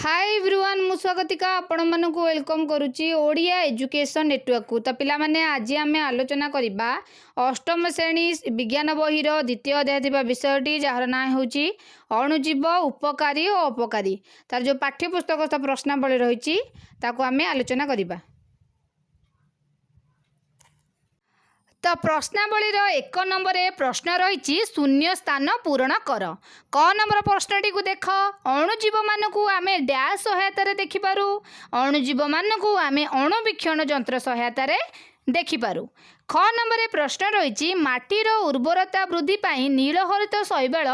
Hi everyone मु स्वागतिका आपण मानक वेलकम करुच्ची ओडिया एजुकेशन नेटवर्क को। तो पिला माने आज आम आलोचना करबा अष्टम श्रेणी विज्ञान बहिर द्वितीय अध्याय थिबा विषयटी जार ना होची अणुजीव उपकारी और अपकारी। तार जो पाठ्यपुस्तक प्रश्नावली रही ताको आम आलोचना करबा। तो प्रश्नावली एक नंबर प्रश्न रही शून्य स्थान पूरण कर। क नंबर प्रश्नटी को देख अणुजीव मान को आम डैश सहायतार देखिपारू। अणुजीव मान को आम अणुवीक्षण जंत्र सहायतार देखिपारू। ख नंबर प्रश्न रही माटीर उर्वरता वृद्धि पाई नीलहरित शैवाल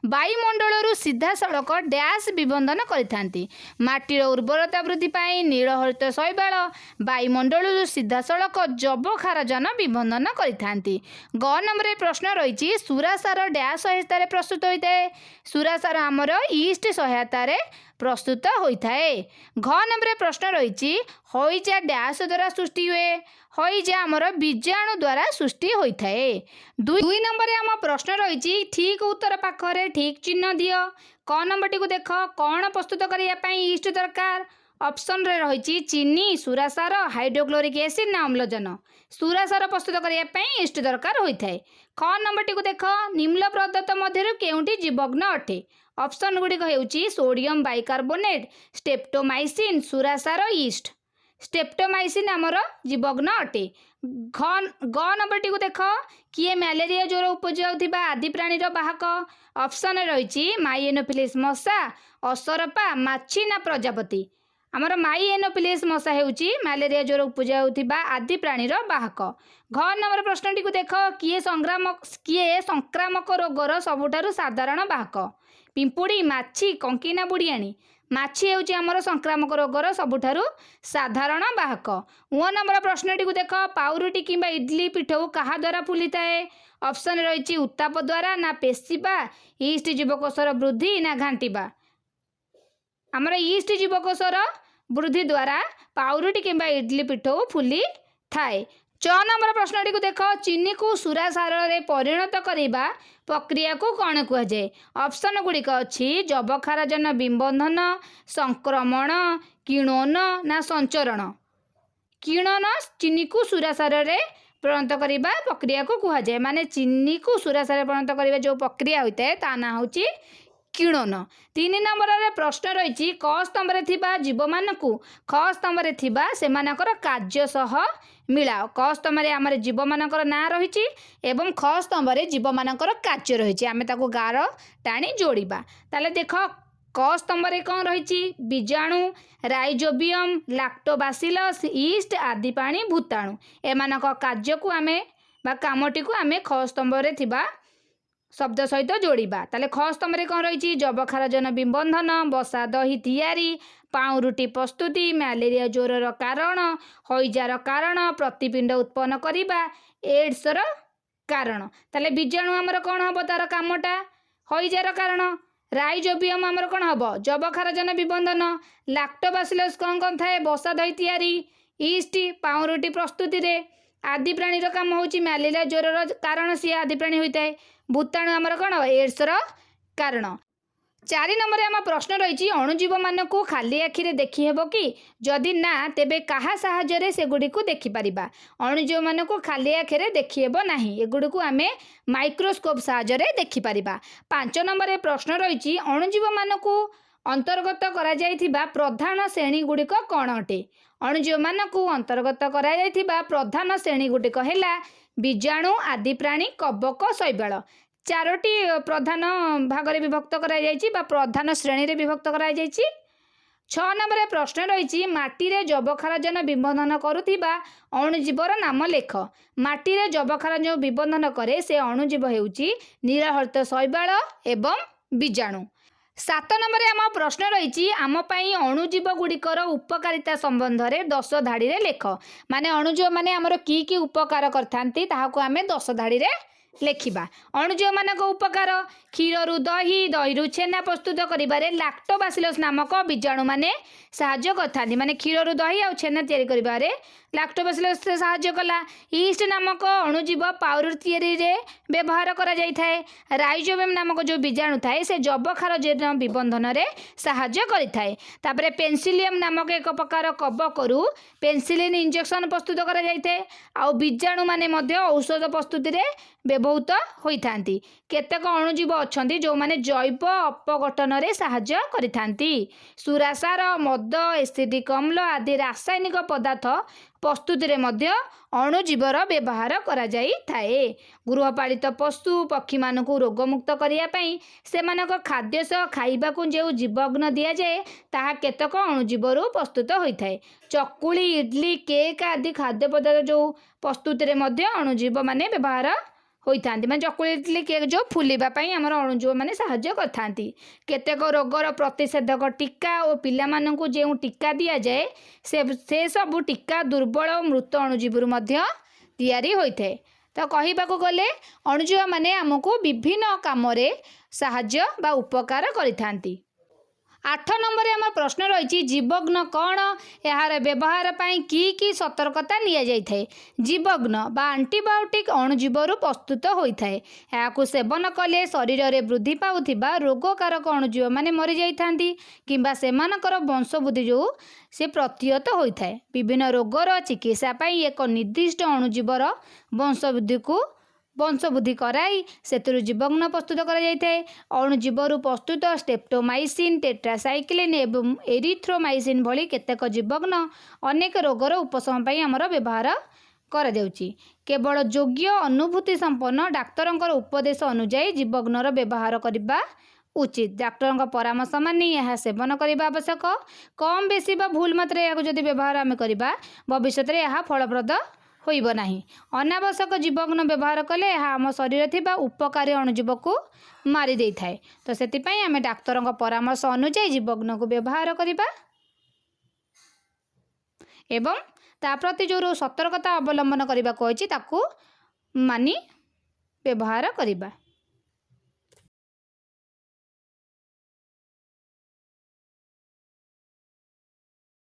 वायुमंडल सीधा सड़क डैश विबंधन करिथांती। माटीर उर्वरता वृद्धि पाई नीलहरित शैवाल वायुमंडल सीधा सड़क जबखारजन विबंधन करिथांती। ग नंबर प्रश्न रही सुरासार डैश सहायतार प्रस्तुत होता है। सुरासार आमर ईस्ट सहायतार प्रस्तुत होता है। घ नंबर प्रश्न रही हईजा डैश द्वारा सृष्टि हुए। हईजा आमर बीजाणु द्वारा सृष्टि होता है। दुई नंबर आम प्रश्न रही ठीक उत्तर पाखरे ठीक चिन्ह दियो। क नंबर टी को देख कौन प्रस्तुत करने ईस्ट दरकार। ऑप्शन रे रही चीनी सुरासार हाइड्रोक्लोरिक एसिड ना अम्लजन। सुरासार प्रस्तुत करने ईस्ट दरकार होता है। ख नंबर टी को देख निम्न प्रदत्त मध्य केउंटी जीवग्न अटे। ऑप्शन गुड़िक होउची सोडियम बाइकार्बोनेट स्टेप्टोमाइसिन सुरासार ईस्ट। स्टेप्टोमाइसिन आमर जीवग्न अटे। ग नंबर टी को देख किए मैलेरिया ज्वर उपजाऊा आदि प्राणीर बाहक। ऑप्शन रही माइएनोफिलिस मशा असरपा माछी ना प्रजापति। आमर माइएनोफिलिस मशा हेउची मैलेरिया ज्वर उपजाऊा आदि प्राणीर बाहक। घ नंबर प्रश्नटी को देख किए संक्रामक रोगर सबुठारु साधारण बाहक। पिंपुड़ी माछी कंकिना बुढ़ियाणी। माछी हेउची आमर संक्रामक रोगर सबुठारु साधारण बाहक। उ नंबर प्रश्नटी को देख पाउरुटी किंबा इडली पिठौ कहा द्वारा फुली थाए। ऑप्शन रही उत्ताप द्वारा ना पेशिबा ईस्ट जीवकोशर वृद्धि ना घांटिबा। आमर ईस्ट जीवकोशर वृद्धि द्वारा पाउरुटी किंबा इडली पिठौ फुली थाए। च नंबर प्रश्नटी को देख चीनी को सुरासार रे परिणत करने प्रक्रिया को कौन कहुए। ऑप्शन गुड़िक अच्छी जबखारजन विबंधन संक्रमण किणोन ना संचरण। किणोन चीनी को सुरासार रे परिणत करने प्रक्रिया को कहुए। माने चीनी को सुरासार परिणत करने जो प्रक्रिया होता है ता ना होची किणोन। 3 नंबर रे प्रश्न रही क स्तंभ थिबा जीव मानकु ख स्तंभ थिबा सेमानकर कार्य सह मिलाओ। क स्तंभ आमर जीव मानकर ना रही एवं ख स्तंभ जीव मानकर कार्य रही आम ताको गार टाणी जोड़िबा। ताले देख क स्तंभ कौन रही बीजाणु राइजोबियम लैक्टोबासिलस ईस्ट आदि पानी भूताणु एमानक कार्य को आमे बा कामटी को आमे ख स्तंभ थिबा शब्द सहित जोड़िबा। ताले ख स्तंभ कौन रही जबखारजन विबंधन बसा दही तैयारी पाउरुटी प्रस्तुति मैलेरिया ज्वर कारण हईजार कारण प्रतिपिंड उत्पन्न करिबा एड्सर कारण। ताले बीजाणु आमर कौन हम तार कामटा हईजार कारण। राइजोबियम आमर कौन हम जबखारजन विबंधन लैक्टोबासिलस कौन थाए बसा दही तैयारी ईस्ट पाउरुटी प्रस्तुति रे आदि प्राणीर काम होची मैलेरिया ज्वर कारण सी आदि प्राणी होता है। भूताणु आमर कौन एड्सर कारण। 4 नंबर आम प्रश्न रही अणुजीव मान को खाली आखिरे देखी हेबो कि जदि ना तेबे कहा साहाय्य से गुडी को देखि परिबा। अणुजीव मान को खाली आखिरे देखी हेबो नाही एगुडी को आमे माइक्रोस्कोप साहाय्य देखि परिबा। 5 नंबर प्रश्न रही अणुजीव मान को अंतर्गत करा जायथिबा प्रधान श्रेणी गुड़िक कौन अटे। अणुजीव मान को अंतर्गत करा जायथिबा प्रधान श्रेणी गुड़िक हैला बीजाणु आदि प्राणी कवक शैवाल। 4टी प्रधान भाग में विभक्त करा प्रधान श्रेणी रे विभक्त करा। 6 नंबर प्रश्न रही माटी रे जबखारजन विबंधन करुथिबा अणुजीवर नाम लेख। माटी रे जबखारजन विबंधन करे से अणुजीव हेउची नीलहरित शैवाल एवं बीजाणु। 7 नंबर आम प्रश्न रही आम अणुजीव गुड़िकर उपकारिता संबंध में 10 धाड़ी रे लेख। माने अणुजीव माने आमर की उपकार करथांती ताहाको आमे 10 धाड़ी रे ଲେଖିବା। ଅଣୁଜୀବମାନଙ୍କ ଉପକାର କ୍ଷୀରରୁ ଦହି, ଦହିରୁ ଛେନା ପ୍ରସ୍ତୁତ କରିବାରେ ଲାକ୍ଟୋବାସିଲସ୍ ନାମକ ବୀଜାଣୁମାନେ ସାହାଯ୍ୟ କରିଥାନ୍ତି। ମାନେ କ୍ଷୀରରୁ ଦହି ଆଉ ଛେନା ତିଆରି କରିବାରେ ଲାକ୍ଟୋବାସିଲସ୍ ସାହାଯ୍ୟ କଲା। ଇଷ୍ଟ ନାମକ ଅଣୁଜୀବ ପାଉରୁଟି ତିଆରିରେ ବ୍ୟବହାର କରାଯାଇଥାଏ। ରାଇଜୋବିୟମ୍ ନାମକ ଯେଉଁ ବୀଜାଣୁ ଥାଏ ସେ ଯବକ୍ଷାରଜାନ ବିବନ୍ଧନରେ ସାହାଯ୍ୟ କରିଥାଏ। ତାପରେ ପେନିସିଲିୟମ୍ ନାମକ ଏକ ପ୍ରକାର କବକରୁ ପେନିସିଲିନ୍ ଇଞ୍ଜେକ୍ସନ୍ ପ୍ରସ୍ତୁତ କରାଯାଇଥାଏ। ଆଉ ବୀଜାଣୁମାନେ ମଧ୍ୟ ଔଷଧ ପ୍ରସ୍ତୁତିରେ ବ୍ୟବହୃତ ହୋଇଥାନ୍ତି। କେତେକ ଅଣୁଜୀବ ଅଛନ୍ତି ଯେଉଁମାନେ ଜୈବ ଅପଘଟନରେ ସାହାଯ୍ୟ କରିଥାନ୍ତି। ସୁରାସାର, ମଦ, ଏସିଡ଼ିକ୍ ଅମ୍ଳ ଆଦି ରାସାୟନିକ ପଦାର୍ଥ ପ୍ରସ୍ତୁତିରେ ମଧ୍ୟ ଅଣୁଜୀବର ବ୍ୟବହାର କରାଯାଇଥାଏ। ଗୃହପାଳିତ ପଶୁ ପକ୍ଷୀମାନଙ୍କୁ ରୋଗମୁକ୍ତ କରିବା ପାଇଁ ସେମାନଙ୍କ ଖାଦ୍ୟ ସହ ଖାଇବାକୁ ଯେଉଁ ଜୀବାଣୁ ଦିଆଯାଏ ତାହା କେତେକ ଅଣୁଜୀବରୁ ପ୍ରସ୍ତୁତ ହୋଇଥାଏ। ଚକୁଳି, ଇଡଲି, କେକ୍ ଆଦି ଖାଦ୍ୟ ପଦାର୍ଥ ଯେଉଁ ପ୍ରସ୍ତୁତିରେ ମଧ୍ୟ ଅଣୁଜୀବମାନେ ବ୍ୟବହାର ହୋଇଥାନ୍ତି। ମାନେ ଚକୁଳି, ଇଡଲି, କେକ୍ ଯେଉଁ ଫୁଲିବା ପାଇଁ ଆମର ଅଣୁଜୀବମାନେ ସାହାଯ୍ୟ କରିଥାନ୍ତି। କେତେକ ରୋଗର ପ୍ରତିଷେଧକ ଟୀକା ଓ ପିଲାମାନଙ୍କୁ ଯେଉଁ ଟୀକା ଦିଆଯାଏ ସେ ସବୁ ଟୀକା ଦୁର୍ବଳ ଓ ମୃତ ଅଣୁଜୀବରୁ ମଧ୍ୟ ତିଆରି ହୋଇଥାଏ। ତ କହିବାକୁ ଗଲେ ଅଣୁଜୀବମାନେ ଆମକୁ ବିଭିନ୍ନ କାମରେ ସାହାଯ୍ୟ ବା ଉପକାର କରିଥାନ୍ତି। 8 ନମ୍ବରରେ ଆମର ପ୍ରଶ୍ନ ରହିଛି ଜୀବଘ୍ନ କ'ଣ? ଏହାର ବ୍ୟବହାର ପାଇଁ କି ସତର୍କତା ନିଆଯାଇଥାଏ? ଜୀବଘ୍ନ ବା ଆଣ୍ଟିବାୟୋଟିକ୍ ଅଣୁଜୀବରୁ ପ୍ରସ୍ତୁତ ହୋଇଥାଏ। ଏହାକୁ ସେବନ କଲେ ଶରୀରରେ ବୃଦ୍ଧି ପାଉଥିବା ରୋଗକାରକ ଅଣୁଜୀବମାନେ ମରିଯାଇଥାନ୍ତି କିମ୍ବା ସେମାନଙ୍କର ବଂଶବୃଦ୍ଧି ଯୋଗୁଁ ସେ ପ୍ରତିହତ ହୋଇଥାଏ। ବିଭିନ୍ନ ରୋଗର ଚିକିତ୍ସା ପାଇଁ ଏକ ନିର୍ଦ୍ଦିଷ୍ଟ ଅଣୁଜୀବର ବଂଶବୃଦ୍ଧି କରାଇ ସେଥିରୁ ଜୀବଘ୍ନ ପ୍ରସ୍ତୁତ କରାଯାଇଥାଏ। ଅଣୁଜୀବରୁ ପ୍ରସ୍ତୁତ ଷ୍ଟ୍ରେପ୍ଟୋମାଇସିନ୍, ଟେଟ୍ରାସାଇକ୍ଲିନ୍ ଏବଂ ଏରିଥ୍ରୋମାଇସିନ୍ ଭଳି କେତେକ ଜୀବଘ୍ନ ଅନେକ ରୋଗର ଉପଶମ ପାଇଁ ଆମର ବ୍ୟବହାର କରାଯାଉଛି। କେବଳ ଯୋଗ୍ୟ ଅନୁଭୂତି ସମ୍ପନ୍ନ ଡାକ୍ତରଙ୍କର ଉପଦେଶ ଅନୁଯାୟୀ ଜୀବଘ୍ନର ବ୍ୟବହାର କରିବା ଉଚିତ। ଡାକ୍ତରଙ୍କ ପରାମର୍ଶ ମାନି ଏହା ସେବନ କରିବା ଆବଶ୍ୟକ। କମ୍ ବେଶୀ ବା ଭୁଲ ମାତ୍ରାରେ ଏହାକୁ ଯଦି ବ୍ୟବହାର ଆମେ କରିବା ଭବିଷ୍ୟତରେ ଏହା ଫଳପ୍ରଦ ହୋଇବ ନାହିଁ। ଅନାବଶ୍ୟକ ଜୀବଘ୍ନ ବ୍ୟବହାର କଲେ ଏହା ଆମ ଶରୀରରେ ଥିବା ଉପକାରୀ ଅଣୁଜୀବକୁ ମାରି ଦେଇଥାଏ। ତ ସେଥିପାଇଁ ଆମେ ଡାକ୍ତରଙ୍କ ପରାମର୍ଶ ଅନୁଯାୟୀ ଜୀବଘ୍ନକୁ ବ୍ୟବହାର କରିବା ଏବଂ ତା ପ୍ରତି ଯେଉଁ ସତର୍କତା ଅବଲମ୍ବନ କରିବାକୁ ହୋଇଛି ତାକୁ ମାନି ବ୍ୟବହାର କରିବା।